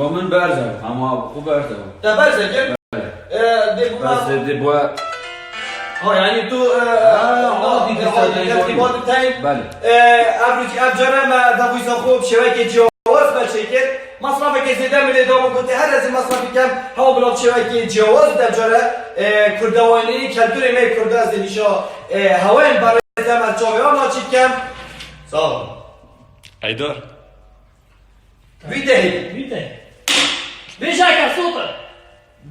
من برزم اما خوب برزم تا برزه که؟ بس دبوا يعني تو بله افجر ما دفویسا خوب شبکه جواز بشکل مصرف که زیاده میده دامو گفته هر از مصرفی کم هوا بلاد شبکه جواز در جاره کردوانی کلتور می کرده از دلیشا هوای برای زمان چاوی ها ناچید کم سلام حیدر ویده بیشک صوته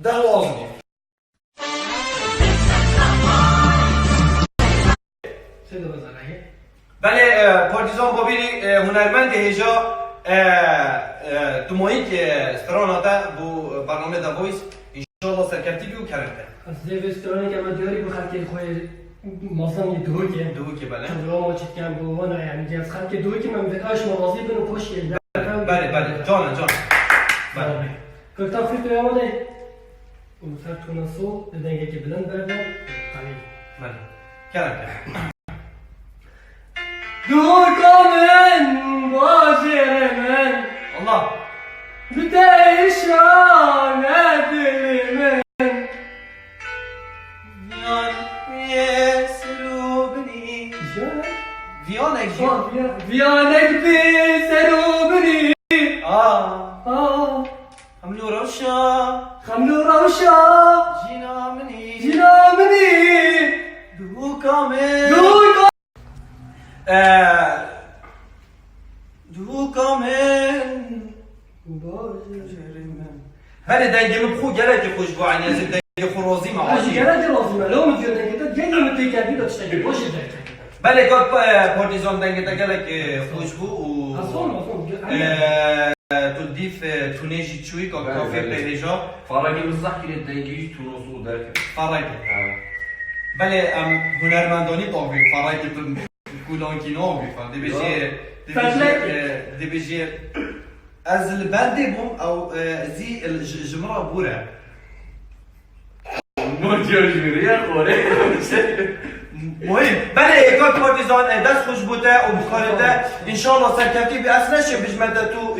ده وازنی بله پارتیزان بابیری هنرمند هجا تو ماهی که استراناتا بو برنامه دا وایس انشاءالله سرکرتی بیو کرده از دیوسترانی که من دیاری بخواد که خوی مثلا دو که بله چون ما چیت کم بو وانا یعنی از خلق دو که من بکاش موازی بنو پوش کرده بله جان بله گفتم فکر تو آماده اون سر تو نسو دنگه که بلند برده خالی بله کرده دوکا من باجر من الله بدیشان دل من ویانک بی سروبنی خملو روشا جینا منی دوکا من بله دنگه من خو گله که خوش با عنی از دنگه خو راضی ما آجی گره راضی من لو متجو دنگه تا گلی متکردی دو تشتگی باشی دنگه بله کار پارتیزان دنگه تا گله که خوش بو و تو دیف تونیجی چوی که کافه پیجا فرقی بزخ که دنگیش تو نصو درک فرقی بله هنرمندانی طاوی فرقی تو کولانکی ناوی دی بجی از البندی بوم او زی الجمرة بوره مهم بله کار پارتیزان دست خوش بوده و بخارده انشاءالله سرکفتی به اصلش بجمده تو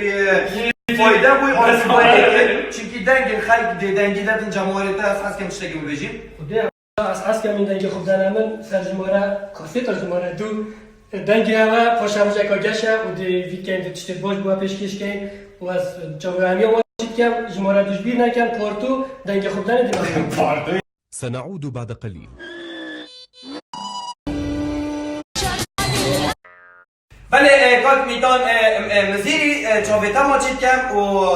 فایده بوی آرزوانه چونکی دنگ خلق دنگی دادن جمهوریت از کم چتگی ببیجیم از کم این دنگی خوب دنمن سرجماره کافی ترجماره دو دنگی هوا پاشم جکا گشه و دی ویکند تشتید باش بوا پیشکش کن و از جوه همی آمد چید کم جماره دوش بیر نکن پارتو دنگی خوب دنه دیمه پارتو سنعود بعد قليل. بله کات میدان مزیری چاویتا ما چید کم و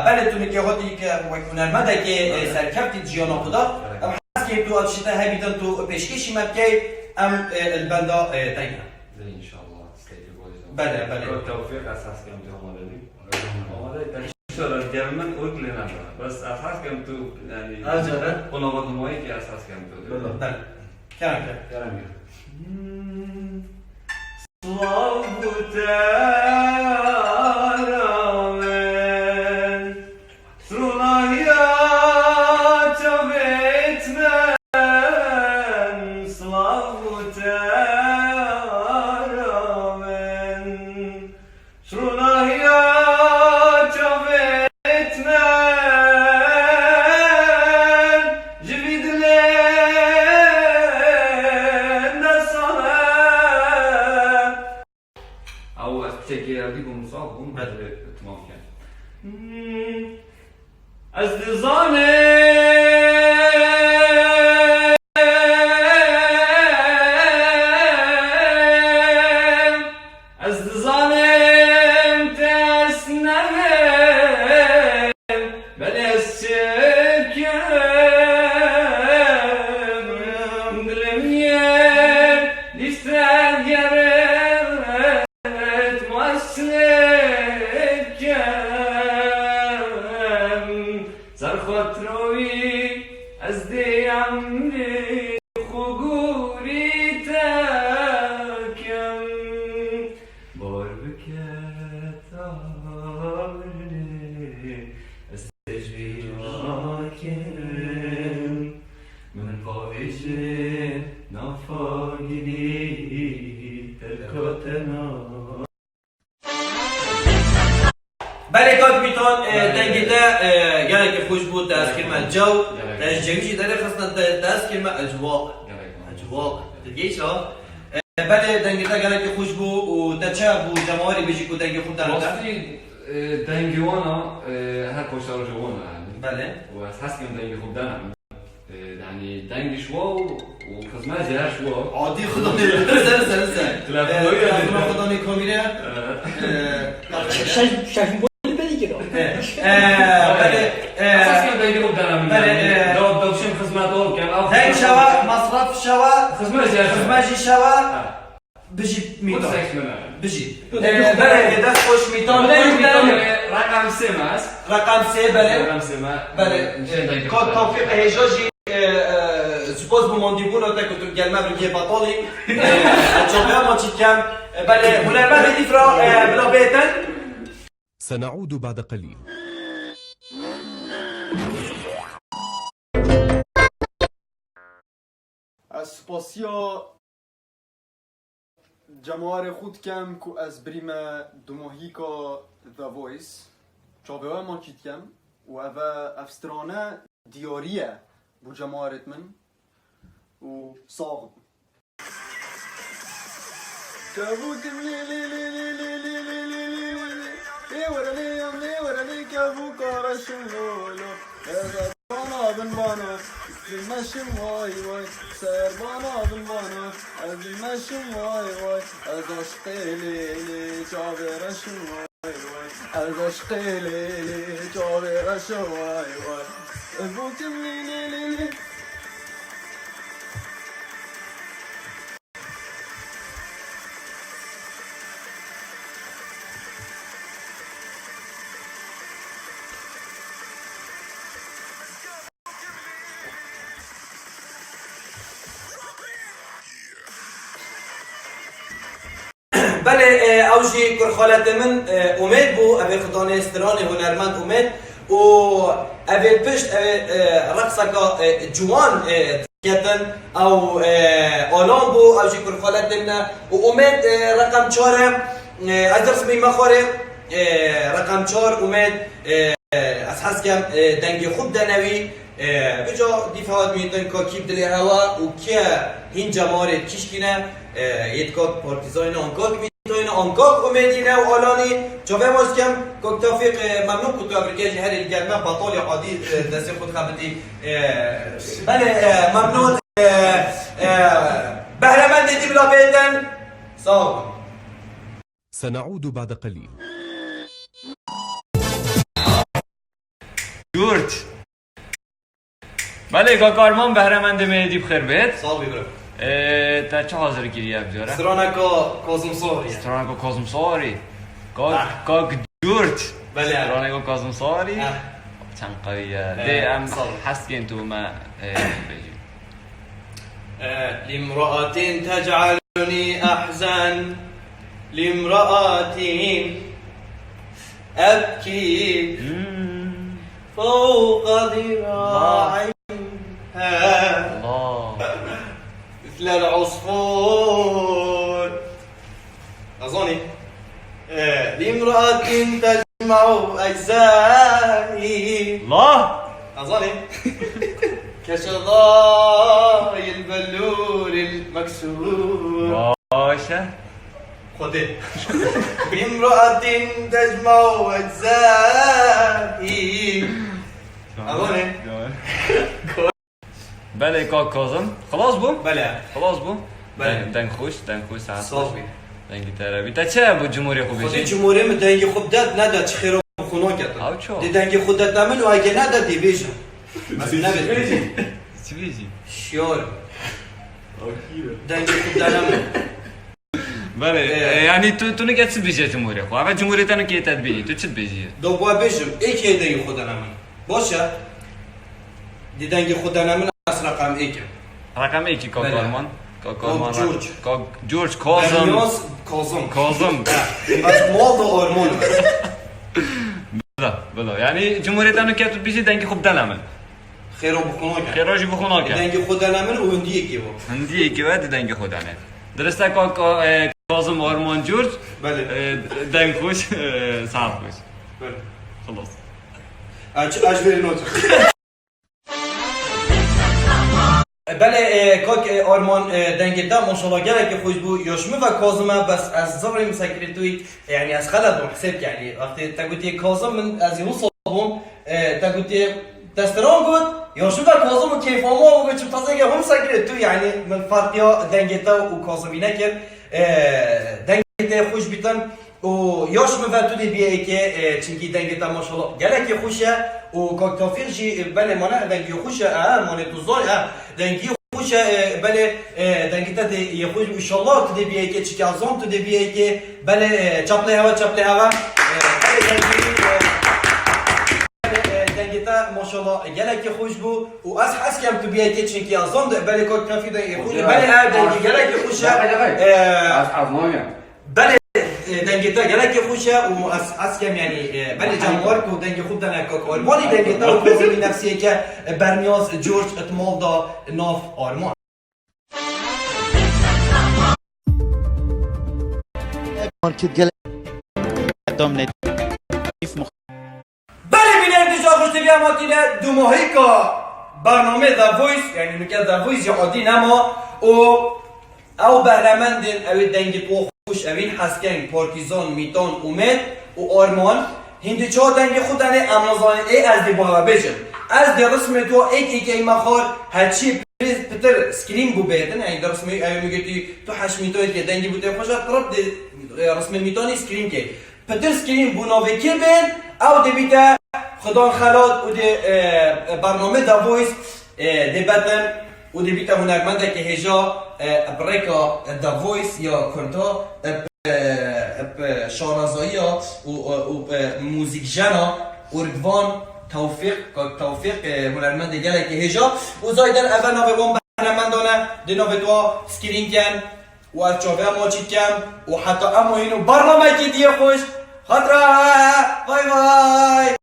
بله تو میگه خودی که هنرمنده که سرکفتی جیانا خدا هست که تو آتشتا همیدان تو پیشکشی مبکی ام البندا تاینا ان شاء الله استيقظ بله التوفيق اساس كم تو آماده ان شاء الله جرمن اوكل نداره بس اساس كم تو يعني اجاره قنوات مایی که اساس كم تو بله کرم بله کات میتون دنگیده گله که خوش بود دست کلمه جو دست جویشی داره خواستن دست کلمه اجواق دیگه چرا؟ بله دنگیده گله که خوش بود و دچه بود جماعی بیشی که دنگی خود داره راستی دنگی وانا هر پشتار جوانا بله و اساس که دنگی خوب دارم يعني دنگی شوا و خدمت جهر شوا عادی خدا میره سر خدا نیکومیره شاید بولی بدی که بله اساس که دنگی خوب دارم بله دوشم خدمت دار کم دنگ شوا مصرف شوا خدمت جهر خدمت شوا بجی میتون بجی بله دست خوش میتون رقم سه ماست رقم سه بله رقم سه ما بله کد توفیق هیجاجی سپاس بماندی بونا تا که تو گلمه بگه بطالی جامعه ما چی کم بله هنرمند دیفرا بلا بیتن سنعود بعد قليل. از سپاسیا جماعر خود کم که از بریم دماهیکا The Voice چابه ما چید کم و افسترانه دیاریه بو جماعرت من و صاغ كابوكم لي لي لي لي لي لي لي لي لي لي ورا لي يوم لي ورا لي كابوك ورا شمولو هذا بانا بن بانا المشم واي واي سير بانا بن بانا المشم واي واي هذا شقيلي لي جابر شم واي واي هذا شقيلي لي جابر شم واي واي كابوكم لي لي لي لي بله اوجی کرخالت من امید بو اوی خدان استران هنرمند امید و اوی پشت اوی رقصکا جوان تکیتن او آلان بو اوجی کرخالت من و امید رقم 4 از درس بی مخوره رقم 4 امید از حس کم دنگی خوب دنوی بجا دیفاوت میتن که کیب دلی هوا و که هین جماره کشکینه یدکاک پارتیزاین آنکاک میتوین آنکاک امیدینه و آلانی جاوه ماست کم که توفیق ممنون کتو ابرکیج هر الگرمه بطال عادی دستی خود خبتی بله ممنون بهرمند دی بلا بیتن صاحب سنعود بعد قليل. جورج بله کارمان بهرمند مهدی بخیر بید صاحبی برم تا چه حاضر گیری ابزاره؟ سرانکا کازم ساری Stranako Kazımsari. Kak جورج بله Stranako Kazımsari. چند قویه ده ام حس که انتو ما بجی لامرأة تجعلني أحزن لامرأة أبكي فوق ذراعيها الله مثل العصفور أظني لامرأة تجمع أجزائي الله أظني كشظاي البلور المكسور باشا خده بامرأة تجمع أجزائي أظني بله کاک کازم خلاص بو؟ بله خلاص بو؟ بله. دنگ خوش ساعت خوش صافي دنگی ترابی تا چه بود جمهوری خوب خودی بشی؟ جمهوری من دنگی خوب داد نداد چه خیرو خونو کرد او چو؟ دی دنگی خود داد نمل و اگه نداد دی بیشم مثلا نبید چی بیجی؟ شیار دنگی خوب داد نمل بله یعنی تو نگه چی بیجی جمهوری خوب؟ اول جمهوری تنو که تدبیری تو چی بیجی؟ دو با بیشم ایکی دنگی خود نمل باشه دی دنگی خود نمل از رقم ایکم رقم ایکی کاک بله. آرمان کاک آرمان جورج. کاک جورج کازم دنیاز کازم کازم از مال و آرمان بلا یعنی جمهوری تنو که تو بیجی دنگی خوب دلمه خیرو بخونو کرد خیراجی بخونا که دنگی خود نمل و هندی ایکی با هندی یکی بعد دنگ خودانه درسته کاک کازم آرمان جورج بله دنگ خوش ساعت خوش بله خلاص اجبری نوت بله کاک آرمان دنگتا ماشاءالله گله که خوش بو یاشمه و کاظمه بس از زبر مسکری توی یعنی از خلد رو حساب یعنی وقتی تگوتی کاظم من از یهو صابون تگوتی دستران گود یاشمه و کاظم و کیفامو و چون تازه که هم سکری توی یعنی من فرقیا دنگتا و کاظمی نکرد دنگتا خوش بیتن و یاشمه و تو دی بیایی که چنگی دنگتا ماشاءالله گله که خوشه و کاک تافیق جی بله مانه دنگی خوشه مانه دوزار دنگی خوشه بله دنگی تا دی خوش انشالله تو دی بیایی که چیکه ازان تو دی بیایی که بله چپله هوا بله دنگی تا ماشاءالله گله که خوش بو و از حس کم تو بیایی که چیکه ازان بله کاک تافیق دنگی خوش بله دنگی گله که خوشه بله دنگتا گله که خوشه و از کم یعنی بله جمهور کو دنگ خوب دنگ کاک آرمانی دنگتا و کاظمی نفسیه که برنیاز جورج اتمال دا ناف آرمان مارکت گله دام ندیف بله بینر دیجا خوش تیوی هماتینه دو ماهی که برنامه دا ویس یعنی نکه دا ویس یا عادی نما او بهرمندین اوی دنگ تو خوش اوین حسکن پارتیزان میتان اومد و آرمان هندی چه دنگ خودنه امازان ای از دی بالا بجن از دی رسم تو ایک ای مخار هرچی پتر سکرین بو بیدن یعنی در رسم اوی میگه تو 8 میتانی که دنگی بوده خوش طرف دی رسم میتانی سکرین که پتر سکرین بو ناوی که بین او دی بیده خدان خلاد و دی برنامه دا ویس دی بدن و دی بیده هنرمنده که هجا بريكا ذا فويس يا كنتا شارزایی و موزیک جنا اردوان توفیق هنرمند گله که هجا و زایدن اول ناوه بام هنرمندانه دی ناوه دوا سکرین کن و از چاوه ماچید کن و حتی اما اینو برنامه که دیه خوش خاطره بای بای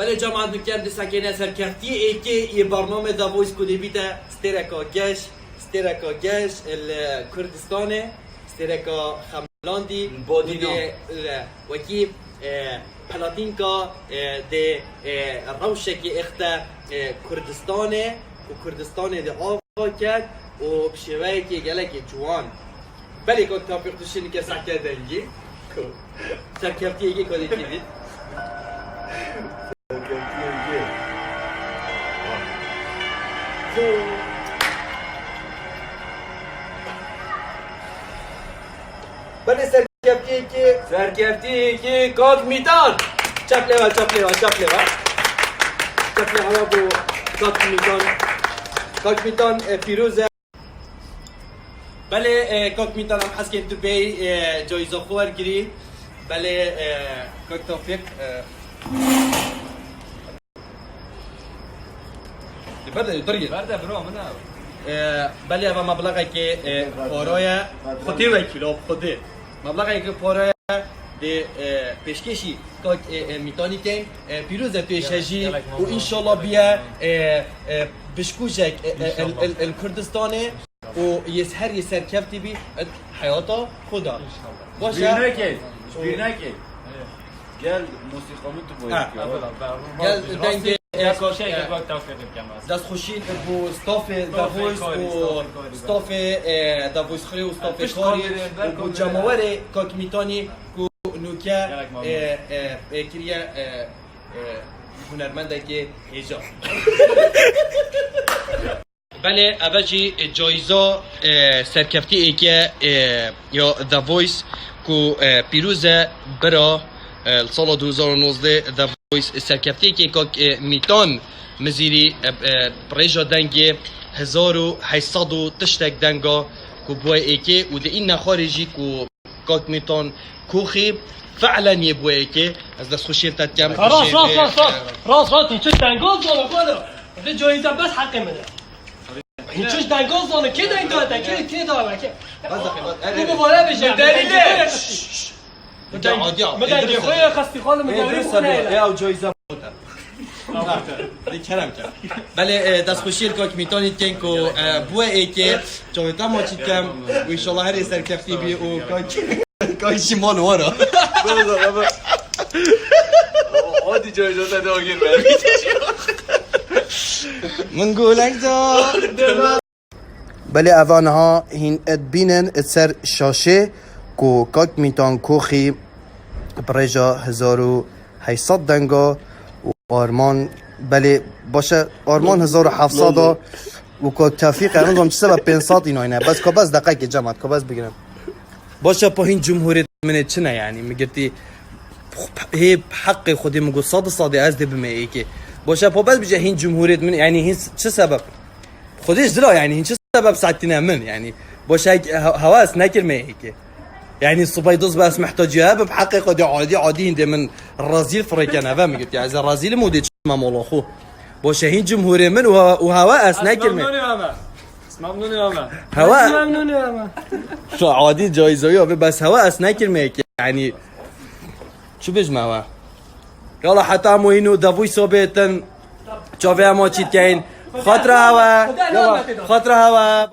بله جماعت نکرم دی سکینه سرکرتی ای که یه برنامه دا ویس کدی بیتا سترکا گش کردستانه سترکا خملاندی بودی وکی پلاتینکا دی روشکی اختا کردستانه و کردستانه دی آقا کرد و بشوهی که گله که جوان بله که تافیق توشینی که سکر دنگی سرکرتی ای که کدی کدید بله سرکرتی که کاک میتان چپله ها بو کاک میتان پیروزه بله کاک میتان هم حس که تو بی جایزه خوار گیری بله کاک توفیق برده برو منو بله و مبلغی که پارای خودی وکیل خوده مبلغی که پارای دی پیشکشی کاک میتانی کن پیروز توی شجی و انشالله بیا بشکوشک الکردستانه و یه هر یه سرکفتی بی حیاتا خدا باشه بیناکی گل موسیقامون تو باید گل دنگ دست خوشی بو ستاف دا ویس و ستاف دا ویس خری و ستاف کاری و جماور کاک میتانی کو نوکه کریه هنرمنده که هجا بله اوجی جایزه سرکفتی ای که یا دا ویس کو پیروز برا سال 2019 دا ویس سرکفتی که کاک میتان مزیری پریجا دنگ 1800 تشتک دنگا کو بوی ایکی و ده این خارجی کو کاک میتان کوخی فعلا یه بوی ایکی از دست خوشیر تد کم راست این چه دنگا زالا کنه ده جایزه بس حق منه هیچوش دنگل زانه کی دنگ داده کی داده کی بس دقیقه او بباره بشه دلیله. مدنگی خوی خستی خال مداری خونه او جایزه کرم کرد بله دستخوشی که میتونید کن که بوه ای که جایتا ما چی کم و ایشالله هر سرکفتی بی و کاکی مال وارا عادی جایزه داده آگیر من گولک دا بله اوانها هین ادبینن اتسر شاشه کو کاک میتان کوخی برجا 1800 دنگا و آرمان بله باشه آرمان 1700 و کاک توفیق نظام چه سبب 500 اینا اینه بس که بس دقیقه که جمعت که بس بگیرم باشه پا هین جمهوریت منه چنه یعنی میگرتی هی حق خودی مگو صاد از ده بمه ای که باشه پا بس بجه هین جمهوریت من یعنی هین چه سبب خودش دلا يعني هين سبب ساعتنا من يعني باش هواس نكر ما هيك يعني الصبيدوز بس محتاجها بحقيقه دي عادي هند من الرازيل فريكان فاهم قلت يعني الرازيل مودي ما مولوخو باش هين جمهوري من وهواس نكر ما ممنونی ماما هوا ممنونی ماما عادي جايزه بس هواس نكر ما هيك يعني شو بجمعوا يلا حتى مو هينو دافوي صوبيتن شوفي ما تشيت كاين خاطر هوا خاطر هوا